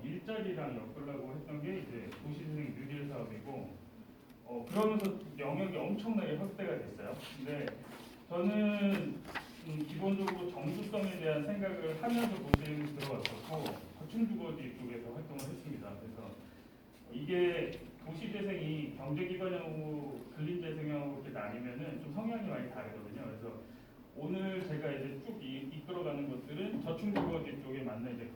일자리랑 엮으려고 했던 게 이제 도시재생 뉴딜 사업이고 그러면서 영역이 엄청나게 확대가 됐어요. 근데 저는 기본적으로 정부성에 대한 생각을 하면서 도시에 들어왔었고 건축주거지 쪽에서 활동을 했습니다. 그래서 이게 도시재생이 경제기반형하고 근린재생형하고 이렇게 나뉘면은 좀 성향이 많이 다르거든요. 그래서 오늘 제가 이제 쭉 이끌어가는 것들은 저층주거지 쪽에 맞는 이제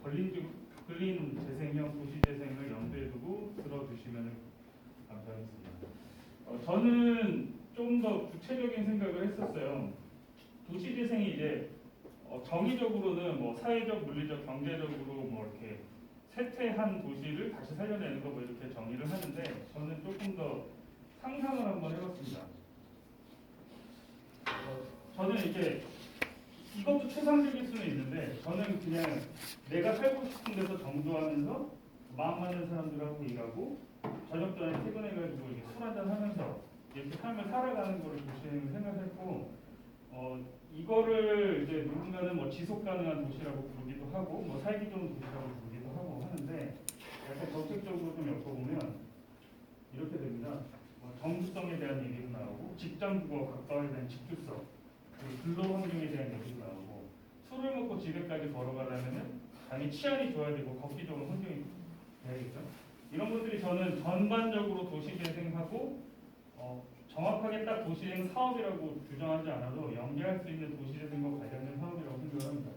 근린재생형 도시재생을 염두에 두고 들어주시면 감사하겠습니다. 저는 좀 더 구체적인 생각을 했었어요. 도시재생이 이제 정의적으로는 뭐 사회적, 물리적, 경제적으로 뭐 이렇게 쇠퇴한 도시를 다시 살려내는 거 뭐 이렇게 정의를 하는데 저는 조금 더 상상을 한번 해봤습니다. 저는 이제 이것도 추상적일 수는 있는데 저는 그냥 내가 살고 싶은 데서 정주하면서 마음 맞는 사람들하고 일하고 저녁 전에 퇴근해가지고 이렇게 술 한잔 하면서 이렇게 삶을 살아가는 거를 도시를 생각했고 이거를 이제 누군가는 뭐 지속 가능한 도시라고 부르기도 하고 뭐 살기 좋은 도시라고 부르기도 하고 하는데 약간 정책적으로 좀 엮어보면 이렇게 됩니다. 정부성에 대한 얘기도 나오고 직장 주거 가까워에 대한 직주성 그리고 근로 환경에 대한 얘기도 나오고 술을 먹고 집에까지 걸어가려면은 당연히 치안이 좋아야 되고 걷기 좋은 환경이 돼야겠죠. 이런 것들이 저는 전반적으로 도시재생하고 정확하게 딱 도시재생 사업이라고 규정하지 않아도 연계할 수 있는 도시재생과 관련된 사업이라고 생각을 합니다.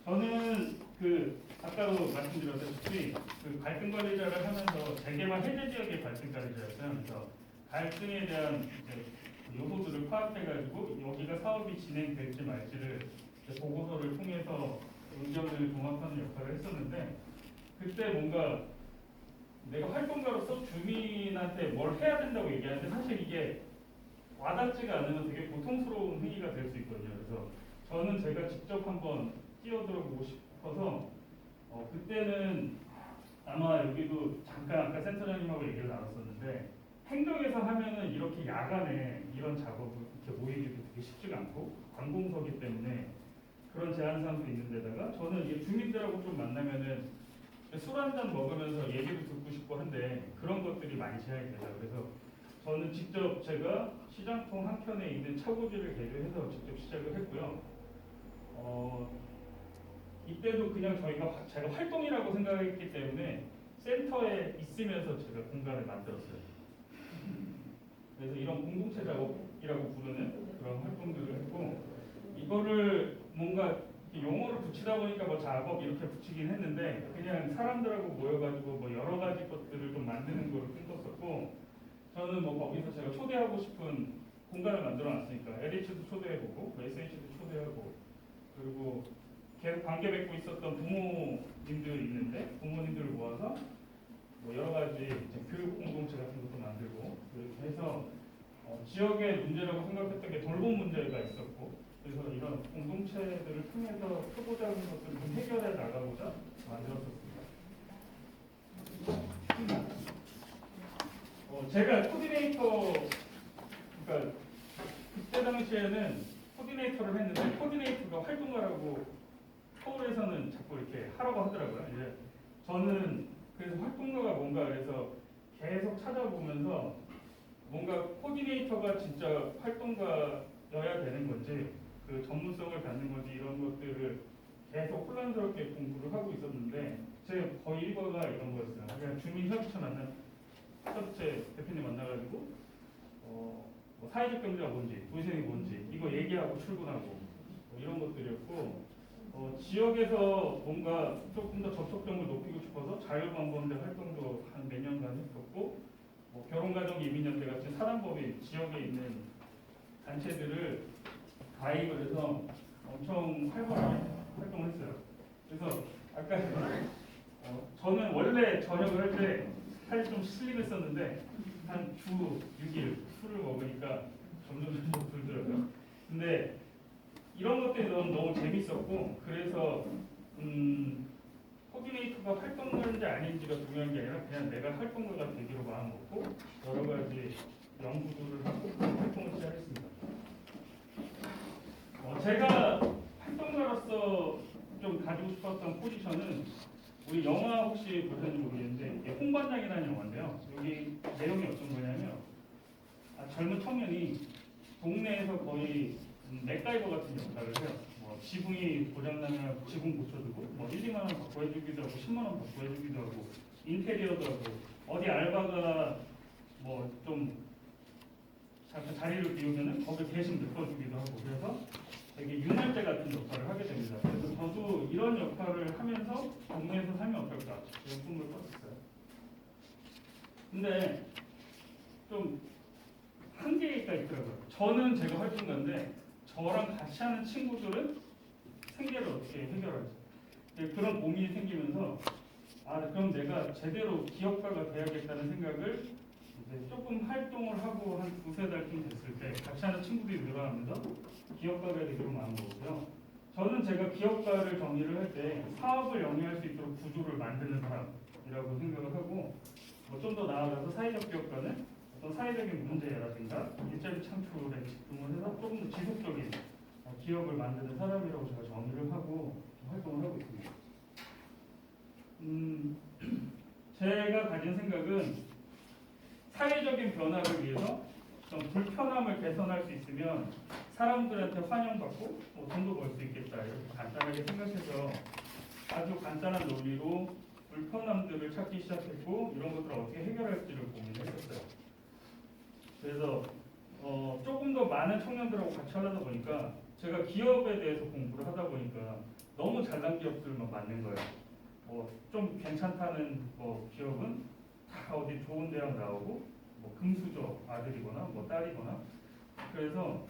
저는 아까도 말씀드렸다시피 갈등 관리자를 하면서 재개발 해제 지역의 갈등 관리자였어요. 그래서 갈등에 대한 이제 요소들을 파악해가지고 여기가 사업이 진행될지 말지를 보고서를 통해서 의견을 종합하는 역할을 했었는데 그때 뭔가 내가 활동가로서 주민한테 뭘 해야 된다고 얘기하는데 사실 이게 와닿지가 않으면 되게 고통스러운 행위가 될 수 있거든요. 그래서 저는 제가 직접 한번 뛰어들어 보고 싶어서 그때는 아마 여기도 잠깐 아까 센터장님하고 얘기를 나눴었는데 행정에서 하면은 이렇게 야간에 이런 작업을 이렇게 모이기도 되게 쉽지가 않고 관공서기 때문에 그런 제한사항도 있는 데다가 저는 이게 주민들하고 좀 만나면은 술 한잔 먹으면서 얘기도 듣고 싶고 한데 그런 것들이 많이 제약이 되죠. 그래서 저는 직접 제가 시장통 한켠에 있는 차고지를 개조해서 직접 시작을 했고요. 이때도 그냥 제가 활동이라고 생각했기 때문에 센터에 있으면서 제가 공간을 만들었어요. 그래서 이런 공동체 작업이라고 부르는 그런 활동들을 했고 이거를 뭔가 용어를 붙이다 보니까 뭐 작업 이렇게 붙이긴 했는데 그냥 사람들하고 모여가지고 뭐 여러 가지 것들을 좀 만드는 거를 꿈꿨었고 저는 뭐 거기서 제가 초대하고 싶은 공간을 만들어놨으니까 LH도 초대해보고 SH도 초대하고 그리고 계속 관계 맺고 있었던 부모님들 있는데 부모님들을 모아서 뭐 여러 가지 이제 교육 공동체 같은 것도 만들고 이렇게 해서 지역의 문제라고 생각했던 게 돌봄 문제가 있었고 그래서 이런 공동체들을 통해서 초보적인 것들을 좀 해결해 나가고자 만들었었습니다. 제가 코디네이터 그러니까 그때 당시에는 코디네이터를 했는데 코디네이터가 활동가라고 서울에서는 자꾸 이렇게 하라고 하더라고요. 이제 저는 그래서 활동가가 뭔가 그래서 계속 찾아보면서 뭔가 코디네이터가 진짜 활동가여야 되는 건지 그 전문성을 갖는 건지 이런 것들을 계속 혼란스럽게 공부를 하고 있었는데 제 거의 일과가 이런 거였어요. 그냥 주민협의체 협의체 대표님 만나가지고 뭐 사회적 경제가 뭔지 도시생이 뭔지 이거 얘기하고 출근하고 뭐 이런 것들이었고 지역에서 뭔가 조금 더 접촉점을 높이고 싶어서 자율방범대 활동도 한 몇 년간 했었고 뭐 결혼가정이민연대 같은 사단법인 지역에 있는 단체들을 가입을 해서 엄청 활발하게 활동을 했어요. 그래서 아까 저는 원래 저녁을 할 때 살이 좀 슬림했었는데 한 주 6일 술을 먹으니까 점점 불더라고요. 근데 이런 것들이 너무 재밌었고 그래서 코디네이터가 활동가인지 아닌지가 중요한 게 아니라 그냥 내가 활동가가 되기로 마음먹고 여러 가지 연구를 하고 활동을 시작했습니다. 제가 활동가로서 좀 가지고 싶었던 포지션은 우리 영화 혹시 보셨는지 모르겠는데 이게 홍반장이라는 영화인데요. 여기 내용이 어떤 거냐면 젊은 청년이 동네에서 거의 맥가이버 같은 역할을 해요. 뭐 지붕이 고장나면 지붕 고쳐주고 뭐 1, 2만 원 받고 해주기도 하고 10만 원 받고 해주기도 하고 인테리어도 하고 어디 알바가 뭐 좀 잠깐 자리를 비우면은 거기 대신 메꿔주기도 하고 그래서 되게 윤활제 같은 역할을 하게 됩니다. 그래서 저도 이런 역할을 하면서 동네에서 살면 어떨까 이런 꿈을 꿨었어요. 근데 좀 한계가 있더라고요. 저는 제가 활동가인데 저랑 같이 하는 친구들은 생계를 어떻게 해결하지? 그런 고민이 생기면서 그럼 내가 제대로 기업가가 돼야겠다는 생각을 이제 조금 활동을 하고 한 두세 달쯤 됐을 때 같이 하는 친구들이 늘어나면서 기업가가 되기로 마음 먹었고요. 저는 제가 기업가를 정의를 할 때 사업을 영위할 수 있도록 구조를 만드는 사람이라고 생각을 하고 좀 더 나아가서 사회적 기업가는 어떤 사회적인 문제라든가 일자리 창출에 집중을 해서 조금 더 지속적인 기업을 만드는 사람이라고 제가 정의를 하고 활동을 하고 있습니다. 제가 가진 생각은 사회적인 변화를 위해서 좀 불편함을 개선할 수 있으면 사람들한테 환영받고 돈도 벌 수 있겠다 이렇게 간단하게 생각해서 아주 간단한 논리로 불편함들을 찾기 시작했고 이런 것들을 어떻게 해결할지를 고민했었어요. 그래서 조금 더 많은 청년들하고 같이 하다 보니까 제가 기업에 대해서 공부를 하다 보니까 너무 잘난 기업들만 맞는 거예요. 좀 괜찮다는 기업은 다 어디 좋은 대학 나오고 금수저 아들이거나 딸이거나 그래서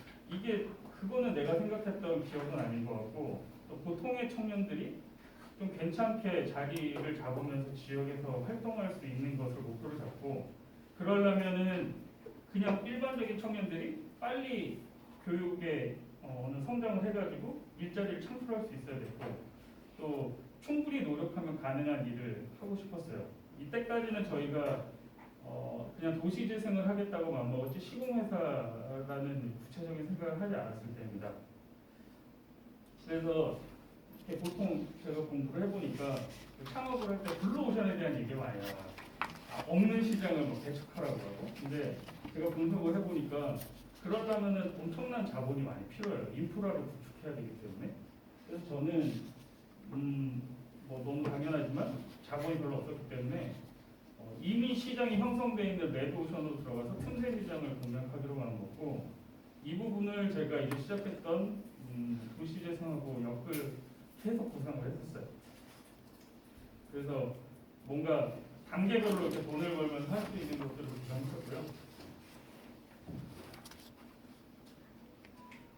그거는 내가 생각했던 기업은 아닌 것 같고 또 보통의 청년들이 좀 괜찮게 자리를 잡으면서 지역에서 활동할 수 있는 것을 목표로 잡고 그러려면은 그냥 일반적인 청년들이 빨리 교육에 어느 성장을 해가지고 일자리를 창출할 수 있어야 됐고 또 충분히 노력하면 가능한 일을 하고 싶었어요. 이때까지는 저희가 그냥 도시재생을 하겠다고 마음먹었지 시공회사라는 구체적인 생각을 하지 않았을 때입니다. 그래서 보통 제가 공부를 해보니까 창업을 할 때 블루오션에 대한 얘기가 많이 나와요. 없는 시장을 개척하라고 하고. 근데 제가 분석을 해보니까 그러려면은 엄청난 자본이 많이 필요해요. 인프라를 구축해야 되기 때문에. 그래서 저는 너무 당연하지만 자본이 별로 없었기 때문에 이미 시장이 형성되어 있는 레드오션으로 들어가서 틈새 시장을 공략하기로 마음먹고 이 부분을 제가 이제 시작했던 도시재생하고 엮을 계속 구상을 했었어요. 그래서 뭔가 단계별로 이렇게 돈을 벌면서 할 수 있는 것들을 구상했었고요.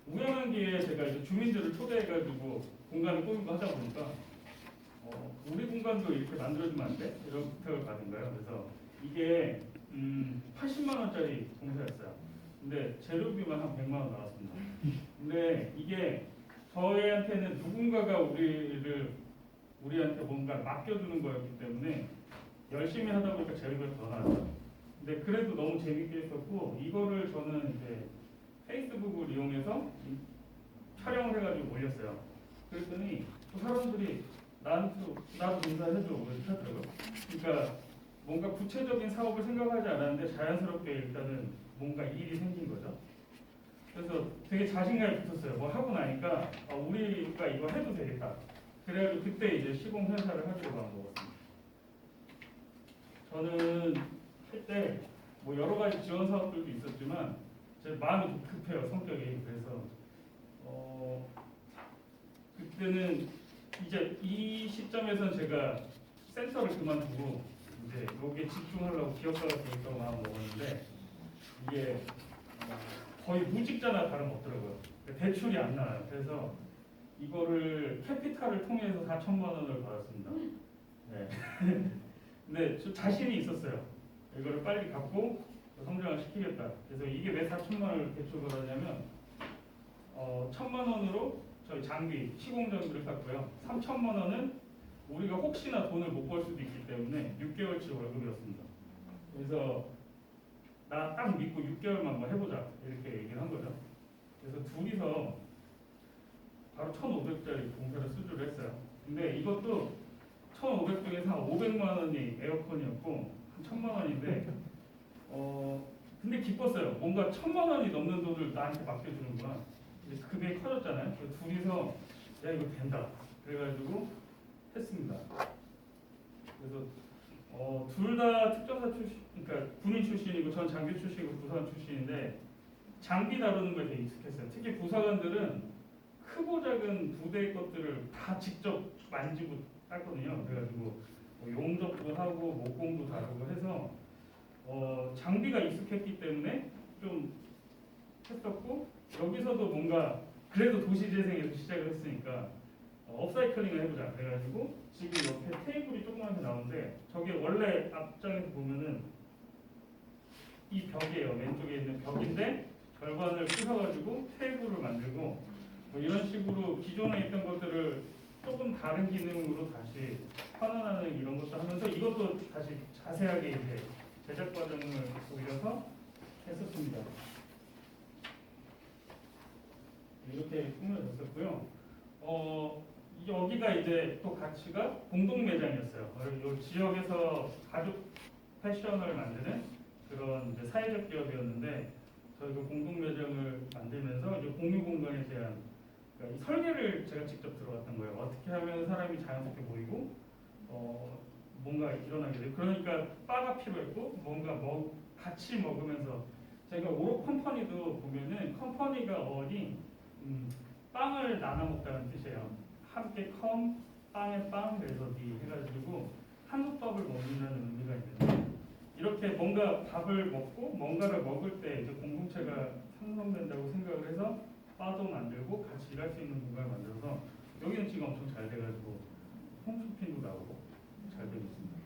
우연한 기회에 제가 이제 주민들을 초대해가지고 공간을 꾸미고 하다 보니까 우리 공간도 이렇게 만들어주면 안 돼? 이런 부탁을 받은 거예요. 그래서 이게 80만 원짜리 공사였어요. 근데 재료비만 한 100만 원 나왔습니다. 근데 이게 저희한테는 누군가가 우리한테 뭔가 맡겨주는 거였기 때문에 열심히 하다 보니까 재료가 더 나왔어요. 근데 그래도 너무 재밌게 했었고 이거를 저는 이제 페이스북을 이용해서 촬영을 해가지고 올렸어요. 그랬더니 또 사람들이 나도 인사해줘 이렇게 하더라고요. 그러니까 뭔가 구체적인 사업을 생각하지 않았는데 자연스럽게 일단은 뭔가 일이 생긴 거죠. 그래서 되게 자신감이 붙었어요. 뭐 하고 나니까 우리가 이거 해도 되겠다. 그래가지고 그때 이제 시공 회사를 하기로 마음먹었습니다. 저는 그때 여러 가지 지원 사업들도 있었지만 제 마음이 좀 급해요, 성격이. 그래서 그때는 이제 이 시점에서는 제가 센터를 그만두고 이제 여기에 집중하려고 기업가가 되겠다고 마음 먹었는데 이게 거의 무직자나 다름없더라고요. 대출이 안 나와요. 그래서 이거를 캐피탈을 통해서 4천만 원을 받았습니다. 네. 근데 저 자신이 있었어요. 이거를 빨리 갚고 성장을 시키겠다. 그래서 이게 왜 4천만 원을 대출 받았냐면 1,000만 원으로 저희 장비, 시공 장비를 샀고요. 3천만 원은 우리가 혹시나 돈을 못 벌 수도 있기 때문에 6개월치 월급이었습니다. 그래서 나 딱 믿고 6개월만 뭐 해보자 이렇게 얘기를 한 거죠. 그래서 둘이서 바로 1,500짜리 공사를 수주를 했어요. 근데 이것도 1,500 중에서 한 500만 원이 에어컨이었고 한 1,000만 원인데 근데 기뻤어요. 뭔가 1,000만 원이 넘는 돈을 나한테 맡겨주는구나. 금액이 커졌잖아요. 그래서 둘이서 야 이거 된다. 그래가지고 했습니다. 그래서 둘 다 특전사 출신, 그러니까 군인 출신이고 전 장교 출신이고 부사관 출신인데 장비 다루는 거에 되게 익숙했어요. 특히 부사관들은 크고 작은 부대 것들을 다 직접 만지고 땄거든요. 그래가지고 뭐 용접도 하고 목공도 다루고 해서 장비가 익숙했기 때문에 좀 했었고 여기서도 뭔가 그래도 도시재생에서 시작을 했으니까 업사이클링을 해보자. 그래가지고 지금 옆에 테이블이 조그맣게 나오는데 저게 원래 앞장에서 보면은 이 벽이에요. 왼쪽에 있는 벽인데 절반을 부숴가지고 테이블을 만들고 뭐 이런 식으로 기존에 있던 것들을 조금 다른 기능으로 다시 환원하는 이런 것도 하면서 이것도 다시 자세하게 이제 제작 과정을 보여서 했었습니다. 이렇게 꾸며졌었고요. 여기가 이제 또 가치가 공동 매장이었어요. 이 지역에서 가죽 패션을 만드는 그런 이제 사회적 기업이었는데 저희가 공동 매장을 만들면서 이제 공유 공간에 대한 그러니까 이 설계를 제가 직접 들어갔던 거예요. 어떻게 하면 사람이 자연스럽게 모이고 뭔가 일어나게 돼요. 그러니까 바가 필요했고 뭔가 같이 먹으면서 제가 오로 컴퍼니도 보면은 컴퍼니가 어디 빵을 나눠 먹다는 뜻이에요. 함께 빵에 빵 그래서 니 해가지고 한국 밥을 먹는다는 의미가 있는데 이렇게 뭔가 밥을 먹고 뭔가를 먹을 때 이제 공동체가 형성된다고 생각을 해서 바도 만들고 같이 일할 수 있는 공간을 만들어서 여기는 지금 엄청 잘 돼가지고 홈쇼핑도 나오고 잘 되고 있습니다.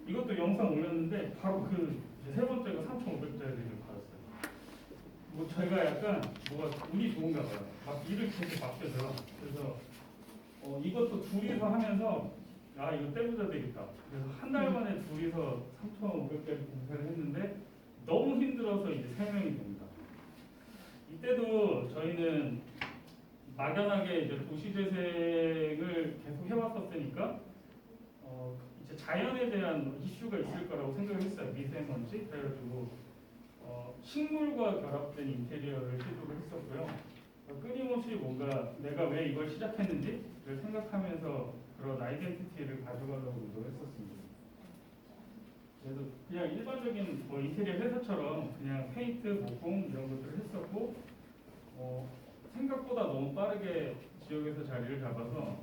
이것도 영상 올렸는데 바로 그 세 번째가 3,500짜리를 받았어요. 뭐 저희가 약간 뭐가 운이 좋은가 봐요. 막 일을 계속 맡겨줘요. 그래서 이것도 둘이서 하면서 아 이거 떼부자 되겠다. 그래서 한 달 만에 둘이서 3,500까지 공사를 했는데 너무 힘들어서 이제 3명이 됩니다. 이때도 저희는 막연하게 이제 도시재생을 계속 해왔었으니까 이제 자연에 대한 이슈가 있을 거라고 생각을 했어요. 미세먼지 그래가지고 식물과 결합된 인테리어를 시도를 했었고요. 끊임없이 뭔가 내가 왜 이걸 시작했는지를 생각하면서 그런 아이덴티티를 가져가려고 노력했었습니다. 그래서 그냥 일반적인 뭐 인테리어 회사처럼 그냥 페인트, 목공 이런 것들을 했었고 생각보다 너무 빠르게 지역에서 자리를 잡아서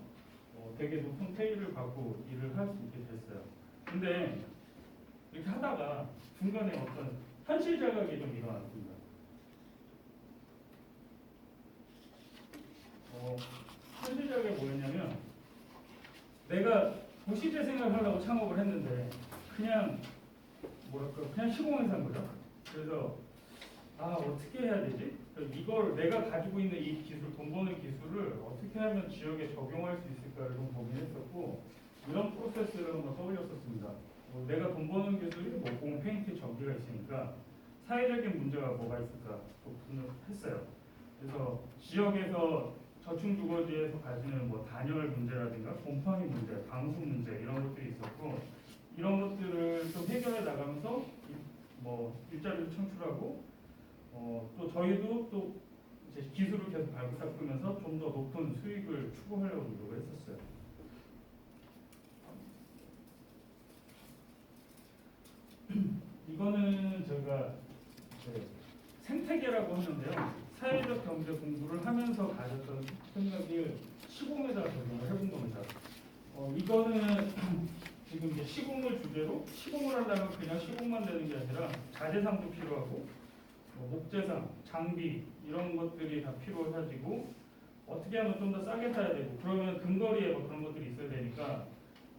되게 높은 페이를 받고 일을 할 수 있게 됐어요. 근데 이렇게 하다가 중간에 어떤 현실 자각이 좀 일어났습니다. 현실 자각이 뭐였냐면 내가 도시재생을 하려고 창업을 했는데 그냥 시공해서 한 거죠. 그래서 어떻게 해야 되지? 이걸 내가 가지고 있는 이 기술, 돈 버는 기술을 어떻게 하면 지역에 적용할 수 있을까를 좀 고민했었고 이런 프로세스를 한번 떠올렸었습니다. 내가 돈 버는 기술이 목공, 페인트, 전기가 있으니까 사회적인 문제가 뭐가 있을까 고민을 했어요. 그래서 지역에서 저층주거지에서 가지는 뭐 단열 문제라든가 곰팡이 문제, 방수 문제 이런 것들이 있었고 이런 것들을 좀 해결해 나가면서 뭐 일자리를 창출하고 또 저희도 또 이제 기술을 계속 발굴하면서 좀 더 높은 수익을 추구하려고 노력을 했었어요. 이거는 제가 생태계라고 하는데요. 사회적 경제 공부를 하면서 가졌던 생각을 시공에다 적용을 해본 겁니다. 이거는 지금 이제 시공을 주제로 시공을 하려면 그냥 시공만 되는 게 아니라 자재상도 필요하고 목재상, 장비 이런 것들이 다 필요해가지고 어떻게 하면 좀 더 싸게 사야 되고 그러면 근거리에 뭐 그런 것들이 있어야 되니까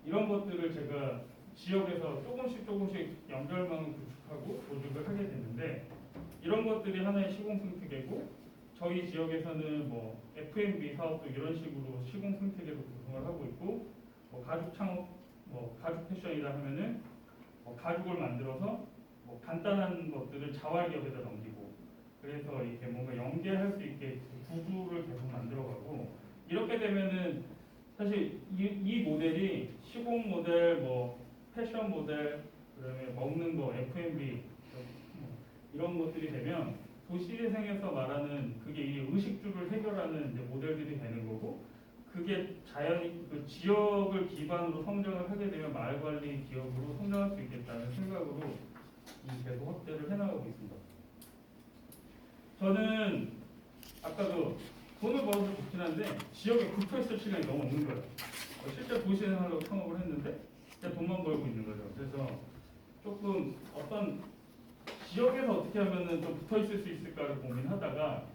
이런 것들을 제가 지역에서 조금씩 연결망을 구축하고 조직을 하게 됐는데 이런 것들이 하나의 시공 생태계고 저희 지역에서는 뭐 F&B 사업도 이런 식으로 시공 생태계로 구성을 하고 있고 가죽 창업, 가죽 패션이다 하면은 가죽을 만들어서 뭐 간단한 것들을 자활격에다 넘기고 그래서 이렇게 뭔가 연계할 수 있게 구조를 계속 만들어가고 이렇게 되면은 사실 이 모델이 시공 모델, 뭐 패션 모델, 그다음에 먹는 거, F&B 뭐 이런 것들이 되면 도시재생에서 말하는 그게 이 의식주를 해결하는 이제 모델들이 되는 거고 그게 자연 그 지역을 기반으로 성장을 하게 되면 마을관리 기업으로 성장할 수 있겠다는 생각으로 계속 확대를 해나가고 있습니다. 저는 아까도 돈을 벌어서 좋긴 한데 지역에 붙어있을 시간이 너무 없는 거예요. 실제 도시에 하려고 창업을 했는데 그냥 돈만 벌고 있는 거죠. 그래서 조금 어떤 지역에서 어떻게 하면은 좀 붙어있을 수 있을까를 고민하다가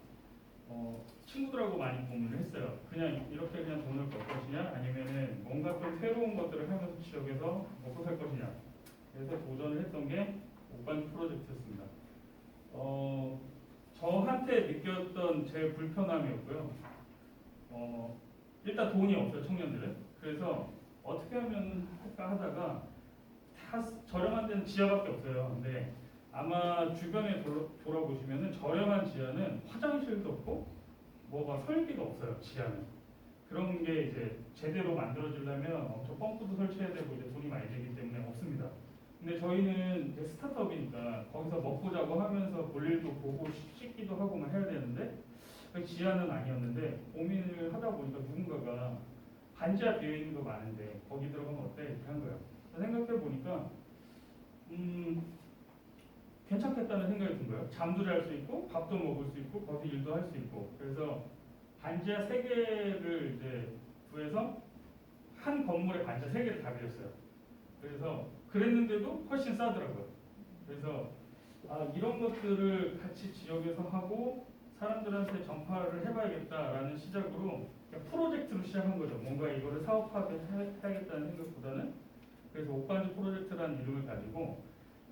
친구들하고 많이 고민을 했어요. 그냥 이렇게 그냥 돈을 벌 것이냐 아니면은 뭔가 좀 새로운 것들을 하면서 지역에서 먹고 살 것이냐. 그래서 도전을 했던 게 옥반 프로젝트였습니다. 저한테 느꼈던 제일 불편함이었고요. 일단 돈이 없어요, 청년들은. 그래서 어떻게 하면 할까 하다가 다 저렴한 데는 지하밖에 없어요. 근데 아마 주변에 돌아보시면은 저렴한 지하는 화장실도 없고 뭐가 설비가 없어요, 지하는. 그런 게 이제 제대로 만들어지려면 엄청 펌프도 설치해야 되고 이제 돈이 많이 들기 때문에 없습니다. 근데 저희는 이제 스타트업이니까 거기서 먹고 자고 하면서 볼일도 보고 씻기도 하고만 해야 되는데 그 지하는 아니었는데 고민을 하다 보니까 누군가가 반지하 비어있는 거 많은데 거기 들어가면 어때? 이렇게 한 거예요. 생각해 보니까 괜찮겠다는 생각이 든 거예요. 잠도 잘 수 있고 밥도 먹을 수 있고 거기서 일도 할 수 있고 그래서 반지하 3개를 이제 구해서 한 건물에 반지하 3개를 다 빌렸어요. 그래서 그랬는데도 훨씬 싸더라고요. 그래서 이런 것들을 같이 지역에서 하고 사람들한테 전파를 해봐야겠다라는 시작으로 프로젝트로 시작한 거죠. 뭔가 이거를 사업화해야겠다는 생각보다는. 그래서 옥반지 프로젝트라는 이름을 가지고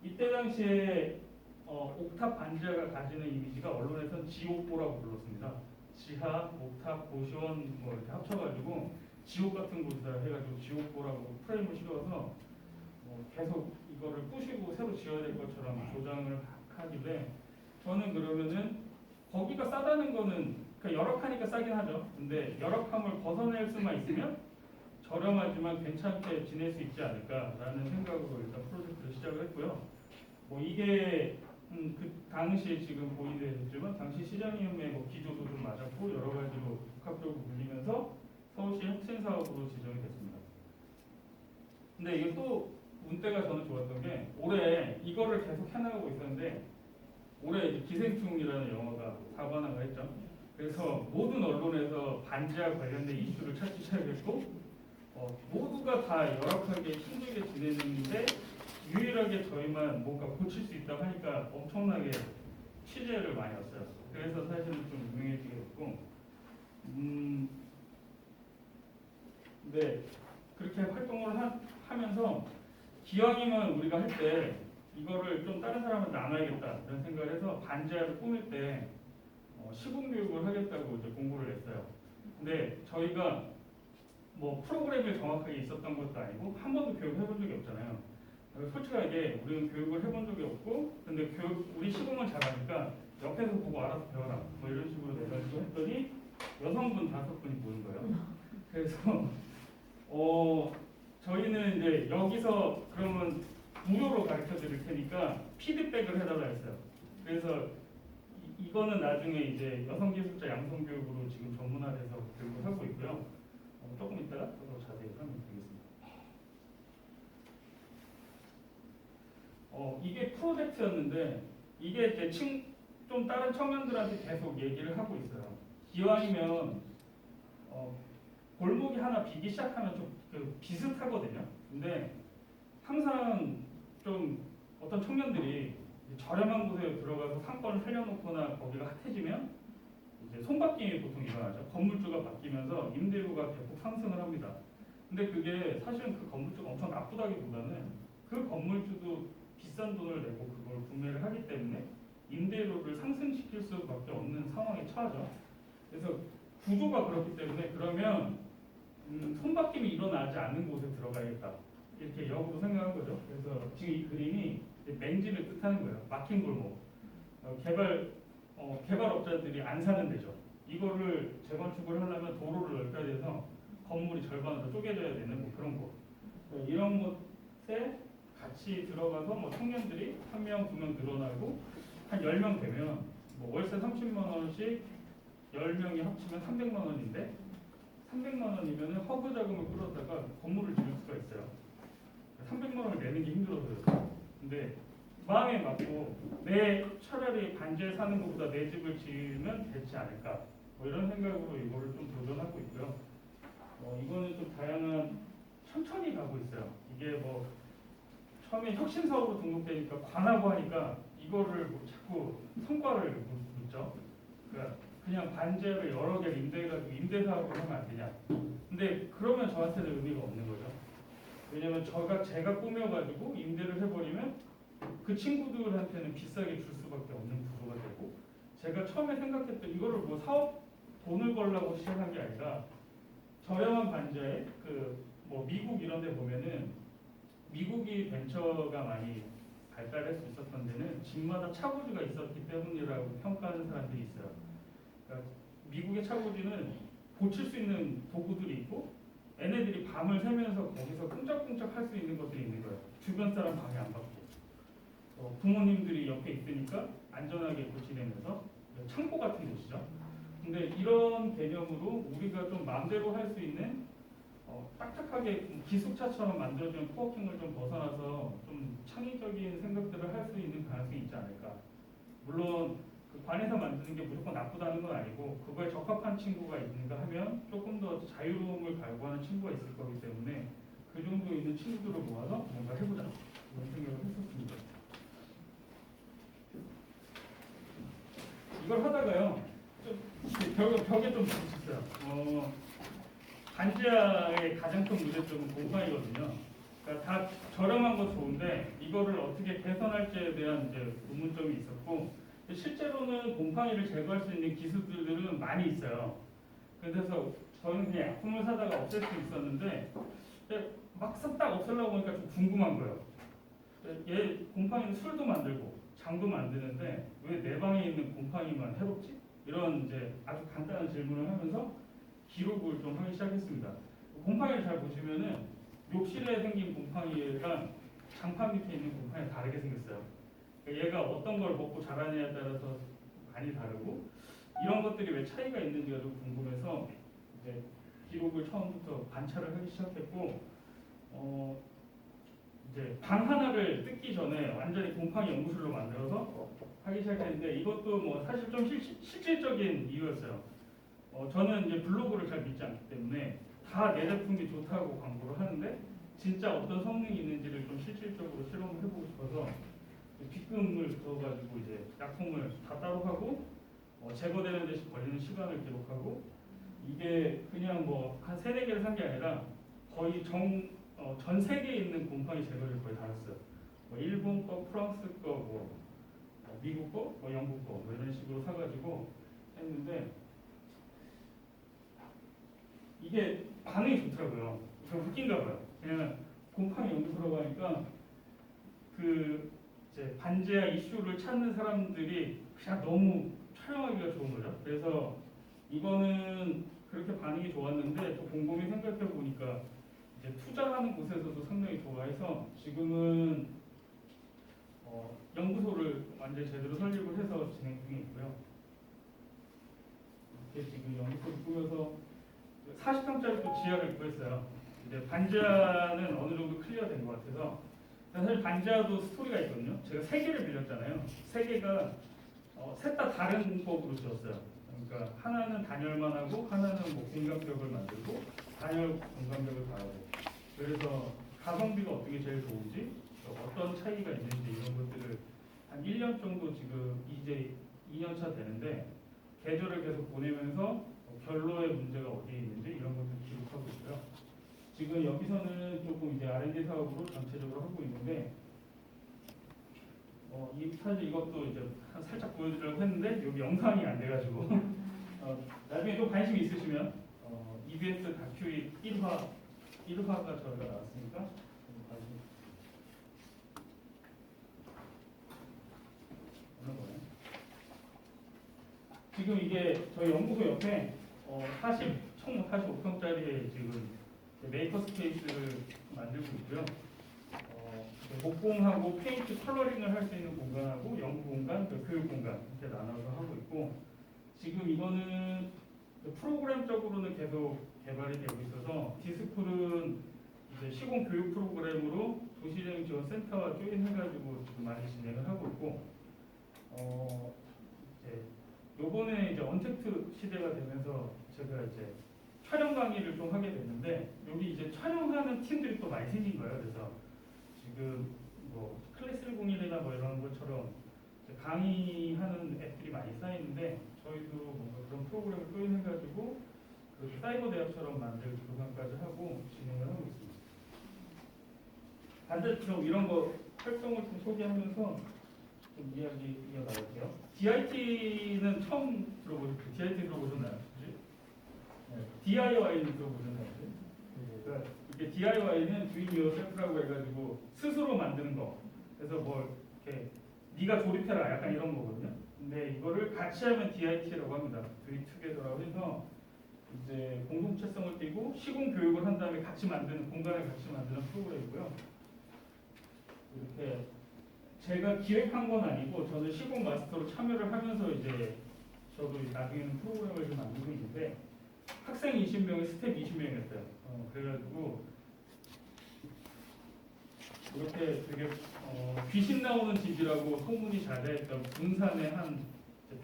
이때 당시에 옥탑 반지하가 가지는 이미지가 언론에서는 지옥고라고 불렀습니다. 지하, 옥탑, 고시원 뭐 이렇게 합쳐가지고 지옥 같은 곳이다 해가지고 지옥고라고 프레임을 씌워서 계속 이거를 부시고 새로 지어야 될 것처럼 조장을 하길래 저는 그러면은 거기가 싸다는 거는 그러니까 열악하니까 싸긴 하죠. 근데 열악함을 벗어낼 수만 있으면 저렴하지만 괜찮게 지낼 수 있지 않을까라는 생각으로 일단 프로젝트를 시작을 했고요. 뭐 이게 그 당시에 지금 보이되었지만 당시 시장위원회 뭐 기조도 좀 맞았고 여러 가지로 복합적으로 물리면서 서울시 혁신 사업으로 지정이 됐습니다. 근데 이게 또 운때가 저는 좋았던 게 올해 이거를 계속 해나가고 있었는데 올해 이제 기생충이라는 영화가 사관화가 했죠. 그래서 모든 언론에서 반지하 관련된 이슈를 찾기 시작했고 모두가 다 열악하게 힘들게 지내는데 유일하게 저희만 뭔가 고칠 수 있다고 하니까 엄청나게 취재를 많이 왔어요. 그래서 사실은 좀 유명해지게 됐고 근데 그렇게 활동을 하면서 기왕이면 우리가 할 때 이거를 좀 다른 사람한테 나눠야겠다 이런 생각을 해서 반지하를 꾸밀 때 시공 교육을 하겠다고 이제 공고를 냈어요. 근데 저희가 뭐 프로그램이 정확하게 있었던 것도 아니고 한 번도 교육을 해본 적이 없잖아요. 솔직하게 우리는 교육을 해본 적이 없고 근데 우리 시공을 잘하니까 옆에서 보고 알아서 배워라 뭐 이런 식으로 내가지고 했더니 여성분 5분이 모인 거예요. 그래서 저희는 이제 여기서 그러면 무료로 가르쳐 드릴 테니까 피드백을 해달라 했어요. 그래서 이거는 나중에 이제 여성 기술자 양성 교육으로 지금 전문화돼서 교육을 하고 있고요. 조금 이따가 더 자세히 설명드리겠습니다. 이게 프로젝트였는데 이게 이제 좀 다른 청년들한테 계속 얘기를 하고 있어요. 기왕이면 골목이 하나 비기 시작하면 좀 비슷하거든요. 근데 항상 좀 어떤 청년들이 저렴한 곳에 들어가서 상권을 살려놓거나 거기가 핫해지면 이제 손바뀜이 보통 일어나죠. 건물주가 바뀌면서 임대료가 대폭 상승을 합니다. 근데 그게 사실은 그 건물주가 엄청 나쁘다기보다는 그 건물주도 비싼 돈을 내고 그걸 구매를 하기 때문에 임대료를 상승시킬 수밖에 없는 상황에 처하죠. 그래서 구조가 그렇기 때문에 그러면 손바뀜이 일어나지 않는 곳에 들어가야겠다. 이렇게 역으로 생각한 거죠. 그래서 지금 이 그림이 맹지를 뜻하는 거예요. 막힌 골목. 개발업자들이 안 사는 데죠. 이거를 재건축을 하려면 도로를 넓혀야 돼서 건물이 절반으로 쪼개져야 되는 뭐 그런 거. 이런 것에 같이 들어가서 뭐 청년들이 한 명, 두 명 늘어나고 한 10명 되면 뭐 월세 30만 원씩 10명이 합치면 300만 원인데 300만 원이면 허브 자금을 끌어다가 건물을 지을 수가 있어요. 300만 원을 내는 게 힘들어서요. 근데 마음에 맞고 내 차라리 반지에 사는 것보다 내 집을 지으면 되지 않을까 뭐 이런 생각으로 이거를 좀 도전하고 있고요. 이거는 좀 다양한 천천히 가고 있어요. 이게 뭐 처음에 혁신사업으로 등록되니까 관하고 하니까 이거를 뭐 자꾸 성과를 묻죠. 그러니까 그냥 반지를 여러 개를 임대해가지고 임대사업을 하면 안 되냐. 근데 그러면 저한테는 의미가 없는 거죠. 왜냐면 제가 꾸며가지고 임대를 해버리면 그 친구들한테는 비싸게 줄 수밖에 없는 구조가 되고 제가 처음에 생각했던 이거를 뭐 사업 돈을 벌려고 시작한 게 아니라 저렴한 반지하에 뭐 미국 이런 데 보면은 미국이 벤처가 많이 발달할 수 있었던 데는 집마다 차고지가 있었기 때문이라고 평가하는 사람들이 있어요. 그러니까 미국의 차고지는 고칠 수 있는 도구들이 있고 얘네들이 밤을 새면서 거기서 쿵짝쿵짝 할 수 있는 것들이 있는 거예요. 주변 사람 방해 안 받고 부모님들이 옆에 있으니까 안전하게 고치내면서 창고 같은 곳이죠. 근데 이런 개념으로 우리가 좀 마음대로 할 수 있는 딱딱하게 기숙차처럼 만들어진 코워킹을 좀 벗어나서 좀 창의적인 생각들을 할 수 있는 가능성이 있지 않을까. 물론 그 관에서 만드는 게 무조건 나쁘다는 건 아니고 그거에 적합한 친구가 있는가 하면 조금 더 자유로움을 갈구하는 친구가 있을 거기 때문에 그 정도 있는 친구들을 모아서 뭔가 해보자 이런 생각을 했었습니다. 이걸 하다가요 벽에 좀 부딪혔어요. 반지하의 가장 큰 문제점은 곰팡이거든요. 그러니까 다 저렴한 거 좋은데 이거를 어떻게 개선할지에 대한 이제 의문점이 있었고 실제로는 곰팡이를 제거할 수 있는 기술들은 많이 있어요. 그래서 저는 그냥 약품을 사다가 없앨 수 있었는데 막상 딱 없애려고 하니까 좀 궁금한 거예요. 얘 곰팡이는 술도 만들고 장도 만드는데 왜 내 방에 있는 곰팡이만 해롭지? 이런 이제 아주 간단한 질문을 하면서 기록을 좀 하기 시작했습니다. 곰팡이를 잘 보시면은 욕실에 생긴 곰팡이랑 장판 밑에 있는 곰팡이가 다르게 생겼어요. 그러니까 얘가 어떤 걸 먹고 자라느냐에 따라서 많이 다르고 이런 것들이 왜 차이가 있는지가 좀 궁금해서 이제 기록을 처음부터 관찰을 하기 시작했고 이제 방 하나를 뜯기 전에 완전히 곰팡이 연구실로 만들어서 하기 시작했는데 이것도 뭐 사실 좀 실질적인 이유였어요. 저는 이제 블로그를 잘 믿지 않기 때문에 다 내 제품이 좋다고 광고를 하는데 진짜 어떤 성능이 있는지를 좀 실질적으로 실험을 해보고 싶어서 빗금을 넣어가지고 이제 약품을 다 따로 하고 제거되는 데 걸리는 시간을 기록하고 이게 그냥 뭐 한 3-4개를 산 게 아니라 거의 전 세계에 있는 곰팡이 제거를 거의 다 했어요. 뭐 일본 거, 프랑스 거, 뭐 미국 거, 뭐 영국 거, 뭐 이런 식으로 사가지고 했는데 이게 반응이 좋더라고요. 좀 웃긴가 봐요. 그냥 곰팡이 연구소라고 하니까 이제 반지하 이슈를 찾는 사람들이 그냥 너무 촬영하기가 좋은 거죠. 그래서 이거는 그렇게 반응이 좋았는데 또 곰곰이 생각해 보니까 이제 투자하는 곳에서도 상당히 좋아해서 지금은 연구소를 완전히 제대로 설립을 해서 진행 중에 있고요. 이렇게 지금 연구소를 꾸며서 40평짜리 또 지하를 구했어요. 이제 반지하는 어느 정도 클리어된 것 같아서 사실 반지하도 스토리가 있거든요. 제가 3개를 빌렸잖아요. 3개가 셋 다 다른 법으로 지었어요. 그러니까 하나는 단열만 하고 하나는 뭐 공간벽을 만들고 단열 공간벽을 달고 그래서 가성비가 어떻게 제일 좋은지 어떤 차이가 있는지 이런 것들을 한 1년 정도 지금 이제 2년차 되는데 계절을 계속 보내면서 결로의 문제가 어디에 있는지 이런 것들 기록하고 있고요. 지금 여기서는 조금 이제 R&D 사업으로 전체적으로 하고 있는데 사실 이것도 이제 살짝 보여드리려고 했는데 여기 영상이 안 돼가지고 나중에 또 관심 있으시면 EBS 다큐의 1화가 저희가 나왔으니까 지금 이게 저희 연구소 옆에 총 45평짜리 지금 메이커 스페이스를 만들고 있고요. 목공하고 페인트 컬러링을 할 수 있는 공간하고 연구 공간, 교육 공간 이렇게 나눠서 하고 있고, 지금 이거는 프로그램적으로는 계속 개발이 되고 있어서 디스플은 이제 시공 교육 프로그램으로 도시재생 지원 센터와 조인해가지고 지금 많이 진행을 하고 있고, 이제 요번에 이제 언택트 시대가 되면서 제가 이제 촬영 강의를 좀 하게 됐는데, 여기 이제 촬영하는 팀들이 또 많이 생긴 거예요. 그래서 지금 뭐 클래스 101이나 뭐 이런 것처럼 이제 강의하는 앱들이 많이 쌓이는데, 저희도 뭔가 그런 프로그램을 조인해가지고 그 사이버 대학처럼 만들 교육까지 하고 진행을 하고 있습니다. 반대로 이런 거 활동을 좀 소개하면서 좀 이야기 이어나갈게요. DIT는 처음 들어보셨죠? DIT 들어보셨나요? 네. DIY는 들어보셨나요? 그러니까 이게 DIY는 Do It Yourself라고 해가지고 스스로 만드는 거. 그래서 뭐 이렇게 네가 조립해라 약간 이런 거거든요. 근데 이거를 같이 하면 DIT라고 합니다. Do It Together라고 해서 이제 공동체성을 띠고 시공 교육을 한 다음에 같이 만드는 공간을 같이 만드는 프로그램이고요. 이렇게 제가 기획한 건 아니고 저는 시공 마스터로 참여를 하면서 이제 저도 나중에는 프로그램을 좀 만들고 있는데, 학생 20명에 스텝 20명이었어요. 그래가지고 이렇게 되게 귀신 나오는 집이라고 소문이 잘 됐던 군산의 한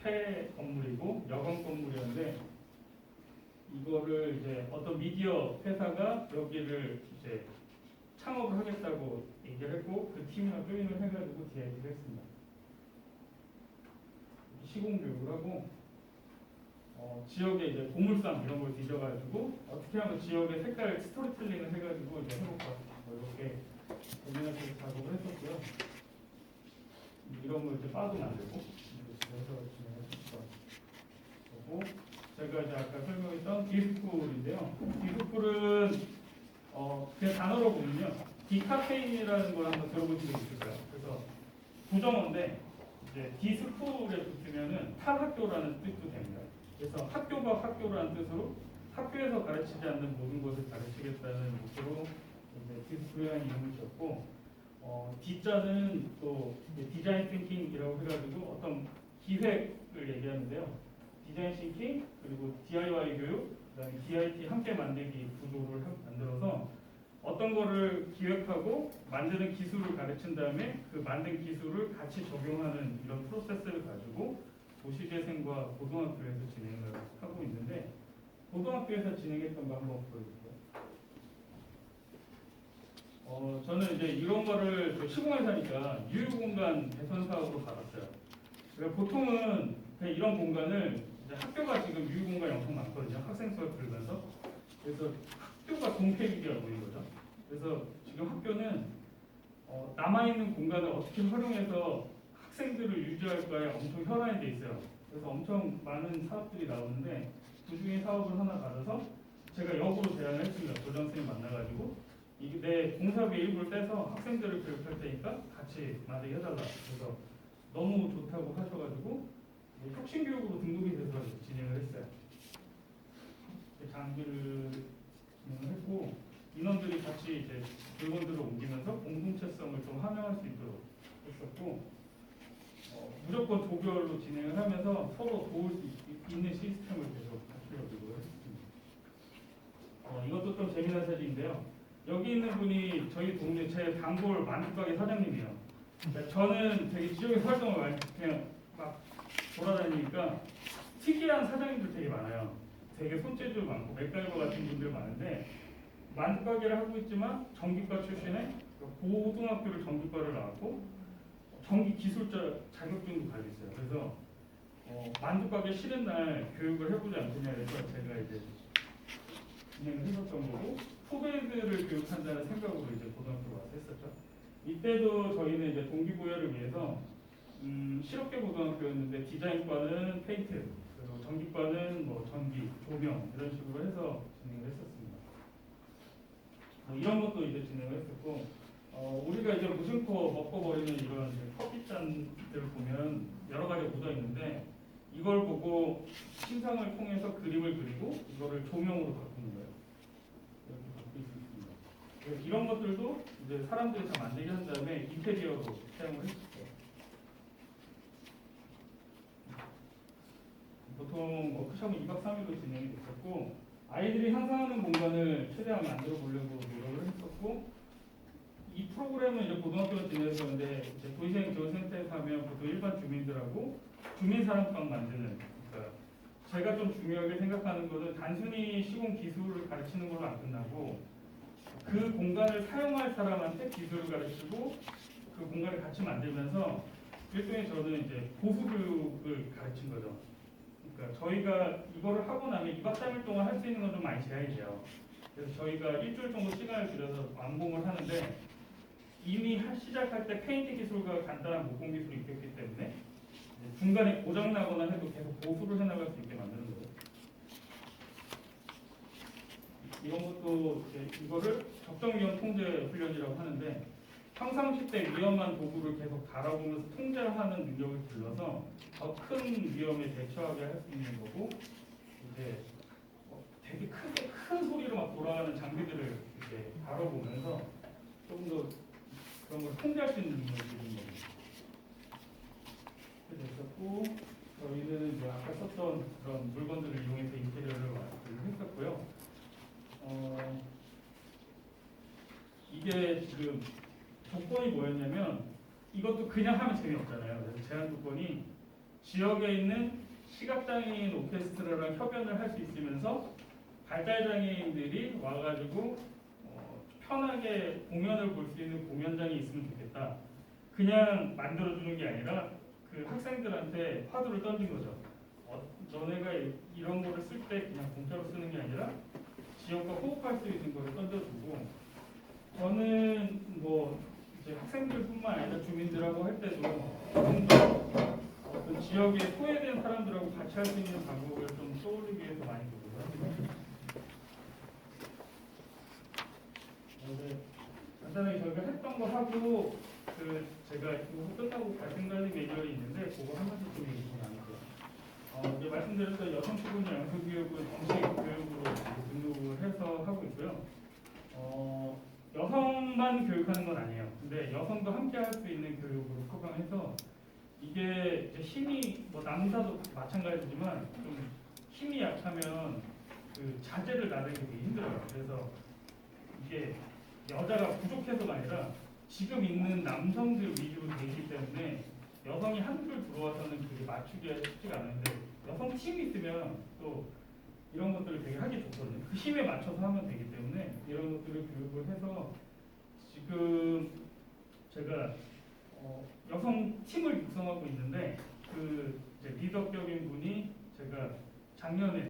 폐 건물이고 여건 건물이었는데, 이거를 이제 어떤 미디어 회사가 여기를 이제 창업을 하겠다고 얘기를 했고 그 팀이랑 조인을 해가지고 DIT를 했습니다. 시공 교육을 하고 지역에 이제 보물상 이런 걸 뒤져가지고 어떻게 하면 지역의 색깔 스토리텔링을 해가지고 이제 해볼까 이렇게 고민해서 작업을 했었고요. 이런 걸 이제 바도 만들고 그래서 진행했었던 거고, 제가 이제 아까 설명했던 디스쿨인데요. 디스쿨은 그냥 단어로 보면요, 디카페인이라는 걸 한번 들어보신 적 있을까요? 그래서 부정어인데 이제 디스쿨에 붙으면은 탈학교라는 뜻도 됩니다. 그래서 학교가 학교라는 뜻으로 학교에서 가르치지 않는 모든 것을 가르치겠다는 목표로 이제 디스플레이라는 이름을 지었고, D자는 또 디자인 띵킹이라고 해가지고 어떤 기획을 얘기하는데요. 디자인 띵킹 그리고 DIY 교육, 그다음에 DIT 함께 만들기 구조를 만들어서 어떤 거를 기획하고 만드는 기술을 가르친 다음에 그 만든 기술을 같이 적용하는 이런 프로세스를 가지고 도시재생과 고등학교에서 진행을 하고 있는데, 고등학교에서 진행했던 거 한번 보여주세요. 저는 이제 이런 거를 시공회사니까 유휴공간 개선 사업으로 받았어요. 그러니까 보통은 그냥 이런 공간을 이제 학교가 지금 유휴공간이 엄청 많거든요. 학생 수가 줄면서. 그래서 학교가 동폐기가 보인 거죠. 그래서 지금 학교는 남아있는 공간을 어떻게 활용해서 학생들을 유지할까에 엄청 혈안이 돼 있어요. 그래서 엄청 많은 사업들이 나오는데 그 중에 사업을 하나 받아서 제가 역으로 제안을 했습니다. 교장 선생님 만나가지고 이게 내 공사비 일부를 떼서 학생들을 교육할 테니까 같이 만들게 해달라. 그래서 너무 좋다고 하셔가지고 혁신교육으로 등록이 돼서 진행을 했어요. 장비를 진행을 했고, 인원들이 같이 이제 물건들을 옮기면서 공동체성을 좀 함양할 수 있도록 했었고, 무조건 조별로 진행을 하면서 서로 도울 수 있는 시스템을 계속 갖추려고 했습니다. 이것도 좀 재미난 사진인데요. 여기 있는 분이 저희 동네 제 단골 만두가게 사장님이에요. 그러니까 저는 되게 지역에서 활동을 많이 그냥 막 돌아다니니까 특이한 사장님들 되게 많아요. 되게 손재주 많고 맥가이버 같은 분들 많은데, 만두가게를 하고 있지만 전기과 출신에 고등학교를 전기과를 나왔고 전기 기술자 자격증도 가지고 있어요. 그래서 만두가게 쉬는 날 교육을 해보지 않느냐 해서 제가 이제 진행을 했었던 거고, 후배들을 교육한다는 생각으로 이제 고등학교 와서 했었죠. 이때도 저희는 이제 동기부여를 위해서 실업계 고등학교였는데 디자인과는 페인트, 그리고 전기과는 뭐 전기, 조명 이런 식으로 해서 진행을 했었습니다. 이런 것도 이제 진행을 했었고, 우리가 이제 무심코 먹고 버리는 이런 커피잔들 보면 여러 가지 묻어 있는데, 이걸 보고 심상을 통해서 그림을 그리고 이거를 조명으로 바꾸는 거예요. 이렇게 바꿀 수 있습니다. 그래서 이런 것들도 이제 사람들이 다 만들게 한 다음에 인테리어로 사용을 했었어요. 보통 워크숍은 2박 3일로 진행이 됐었고 아이들이 상상하는 공간을 최대한 만들어 보려고 노력을 했었고 이 프로그램은 이제 고등학교가 진행했었는데 이제 도시생 지원센터에서 하면 보통 일반 주민들하고 주민사랑방 만드는 그러니까 제가 좀 중요하게 생각하는 것은 단순히 시공 기술을 가르치는 걸로 안 끝나고 그 공간을 사용할 사람한테 기술을 가르치고 그 공간을 같이 만들면서 일종의 저는 이제 보수 교육을 가르친 거죠. 그러니까 저희가 이거를 하고 나면 2박 3일 동안 할 수 있는 건 좀 많이 제한이 돼요. 그래서 저희가 일주일 정도 시간을 들여서 완공을 하는데 이미 시작할 때 페인트 기술과 간단한 목공 기술이 있었기 때문에 중간에 고장 나거나 해도 계속 보수를 해나갈 수 있게 만드는 거예요. 이런 것도 이거를 적정 위험 통제 훈련이라고 하는데 평상시 때 위험한 도구를 계속 바라보면서 통제하는 능력을 길러서 더 큰 위험에 대처하게 할 수 있는 거고 이제 되게 크게 큰 소리로 막 돌아가는 장비들을 이렇게 바라보면서 조금 더 그런 걸 통제할 수 있는 능력을 기르는 겁니다. 그렇게 됐었고 저희는 이제 아까 썼던 그런 물건들을 이용해서 인테리어를 했었고요. 이게 지금 조건이 뭐였냐면 이것도 그냥 하면 재미없잖아요. 그래서 제한 조건이 지역에 있는 시각장애인 오케스트라랑 협연을 할 수 있으면서 발달장애인들이 와가지고 편하게 공연을 볼 수 있는 공연장이 있으면 좋겠다. 그냥 만들어주는 게 아니라 그 학생들한테 화두를 던진 거죠. 너네가 이런 거를 쓸 때 그냥 공짜로 쓰는 게 아니라 지역과 호흡할 수 있는 거를 던져주고 저는 뭐 이제 학생들뿐만 아니라 주민들하고 할 때도 좀 더 어떤 지역에 소외된 사람들하고 같이 할 수 있는 방법을 좀 떠올리기 위해서 많이 노력을 합니다. 간단하게 저희가 했던 거 하고 제가 이거 끝나고 발생관리 매뉴얼이 있는데 그거 한 번씩 좀 얘기 좀 나눌게요. 이제 말씀드렸던 여성 피부냐 양성 교육은 정식 교육으로 등록을 해서 하고 있고요. 여성만 교육하는 건 아니에요. 근데 여성도 함께 할 수 있는 교육으로 포장해서 이게 이제 힘이 뭐 남자도 마찬가지지만 좀 힘이 약하면 그 자제를 나르기 되게 힘들어요. 그래서 이게 여자가 부족해서가 아니라 지금 있는 남성들 위주로 되기 때문에 여성이 한줄 들어와서는 그게 맞추기가 쉽지가 않은데 여성 팀이 있으면 또 이런 것들을 되게 하기 좋거든요. 그 힘에 맞춰서 하면 되기 때문에 이런 것들을 교육을 해서 지금 제가 여성 팀을 육성하고 있는데 그 이제 리더격인 분이 제가 작년에